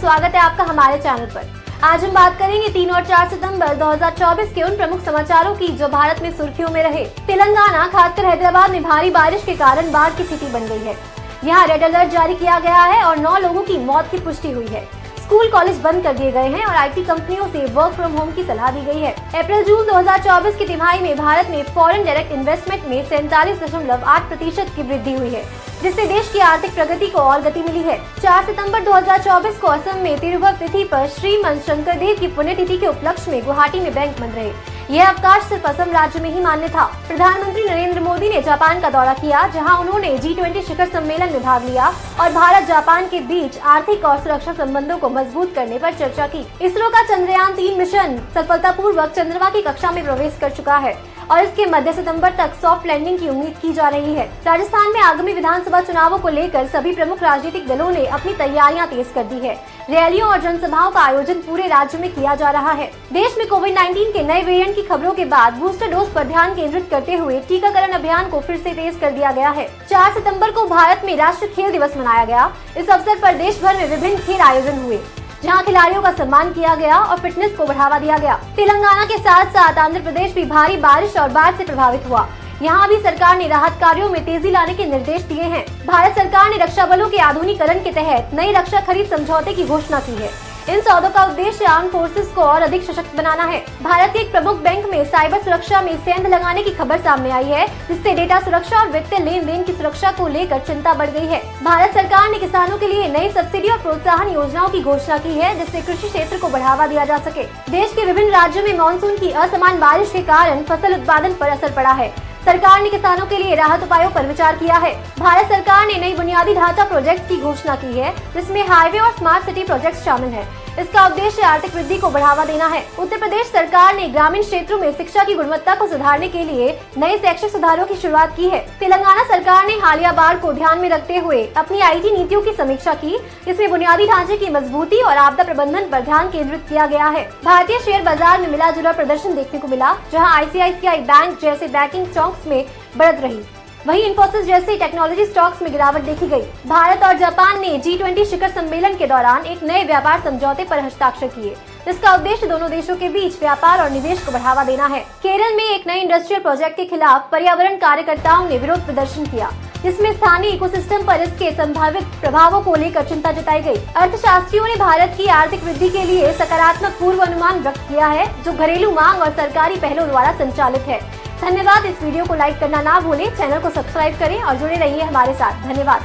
स्वागत है आपका हमारे चैनल पर। आज हम बात करेंगे 3 और 4 सितंबर 2024 के उन प्रमुख समाचारों की जो भारत में सुर्खियों में रहे। तेलंगाना खासकर हैदराबाद में भारी बारिश के कारण बाढ़ की स्थिति बन गई है। यहाँ रेड अलर्ट जारी किया गया है और 9 लोगों की मौत की पुष्टि हुई है। स्कूल कॉलेज बंद कर दिए गए हैं और आईटी कंपनियों से वर्क फ्रॉम होम की सलाह दी गई है। अप्रैल-जून 2024 की तिमाही में भारत में फॉरेन डायरेक्ट इन्वेस्टमेंट में 47.8% की वृद्धि हुई है, जिससे देश की आर्थिक प्रगति को और गति मिली है। 4 सितंबर 2024 को असम में तिरुवत तिथि पर श्री मनशंकर देव की पुण्यतिथि के उपलक्ष्य में गुवाहाटी में बैंक बंद रहे। यह अवकाश सिर्फ असम राज्य में ही मान्य था। प्रधानमंत्री नरेंद्र मोदी ने जापान का दौरा किया, जहां उन्होंने G20 शिखर सम्मेलन में भाग लिया और भारत जापान के बीच आर्थिक और सुरक्षा संबंधों को मजबूत करने पर चर्चा की। इसरो का चंद्रयान 3 मिशन सफलतापूर्वक चंद्रमा की कक्षा में प्रवेश कर चुका है और इसके मध्य सितंबर तक सॉफ्ट लैंडिंग की उम्मीद की जा रही है। राजस्थान में आगामी विधानसभा चुनावों को लेकर सभी प्रमुख राजनीतिक दलों ने अपनी तैयारियां तेज कर दी है। रैलियों और जनसभाओं का आयोजन पूरे राज्य में किया जा रहा है। देश में कोविड-19 के नए वेरिएंट की खबरों के बाद बूस्टर डोज पर ध्यान केंद्रित करते हुए टीकाकरण अभियान को फिर से तेज कर दिया गया है। 4 सितंबर को भारत में राष्ट्रीय खेल दिवस मनाया गया। इस अवसर पर देश भर में विभिन्न खेल आयोजन हुए, जहां खिलाड़ियों का सम्मान किया गया और फिटनेस को बढ़ावा दिया गया। तेलंगाना के साथ साथ आंध्र प्रदेश भी भारी बारिश और बाढ़ से प्रभावित हुआ। यहाँ भी सरकार ने राहत कार्यों में तेजी लाने के निर्देश दिए हैं। भारत सरकार ने रक्षा बलों के आधुनिकीकरण के तहत नई रक्षा खरीद समझौते की घोषणा की है। इन सौदों का उद्देश्य आर्म फोर्सेस को और अधिक सशक्त बनाना है। भारत के एक प्रमुख बैंक में साइबर सुरक्षा में सेंध लगाने की खबर सामने आई है, जिससे डेटा सुरक्षा और वित्तीय लेन देन की सुरक्षा को लेकर चिंता बढ़ गई है। भारत सरकार ने किसानों के लिए नई सब्सिडी और प्रोत्साहन योजनाओं की घोषणा की है, जिससे कृषि क्षेत्र को बढ़ावा दिया जा सके। देश के विभिन्न राज्यों में मानसून की असमान बारिश के कारण फसल उत्पादन पर असर पड़ा है। सरकार ने किसानों के लिए राहत उपायों पर विचार किया है। भारत सरकार ने नई बुनियादी ढांचा प्रोजेक्ट की घोषणा की है, जिसमें हाईवे और स्मार्ट सिटी प्रोजेक्ट शामिल है। इसका उद्देश्य आर्थिक वृद्धि को बढ़ावा देना है। उत्तर प्रदेश सरकार ने ग्रामीण क्षेत्रों में शिक्षा की गुणवत्ता को सुधारने के लिए नए शैक्षिक सुधारों की शुरुआत की है। तेलंगाना सरकार ने हालिया बाढ़ को ध्यान में रखते हुए अपनी आईटी नीतियों की समीक्षा की, जिसमें बुनियादी ढांचे की मजबूती और आपदा प्रबंधन पर ध्यान केंद्रित किया गया है। भारतीय शेयर बाजार में मिला जुला प्रदर्शन देखने को मिला, जहाँ ICICI बैंक जैसे बैंकिंग स्टॉक्स में बढ़त रही, वहीं इंफोसिस जैसे टेक्नोलॉजी स्टॉक्स में गिरावट देखी गई। भारत और जापान ने G20 शिखर सम्मेलन के दौरान एक नए व्यापार समझौते पर हस्ताक्षर किए, जिसका उद्देश्य दोनों देशों के बीच व्यापार और निवेश को बढ़ावा देना है। केरल में एक नए इंडस्ट्रियल प्रोजेक्ट के खिलाफ पर्यावरण कार्यकर्ताओं ने विरोध प्रदर्शन किया, जिसमें स्थानीय इकोसिस्टम पर इसके संभावित प्रभावों को लेकर चिंता जताई गई। अर्थशास्त्रियों ने भारत की आर्थिक वृद्धि के लिए सकारात्मक पूर्वानुमान व्यक्त किया है, जो घरेलू मांग और सरकारी पहलों द्वारा संचालित है। धन्यवाद। इस वीडियो को लाइक करना ना भूलें, चैनल को सब्सक्राइब करें और जुड़े रहिए हमारे साथ। धन्यवाद।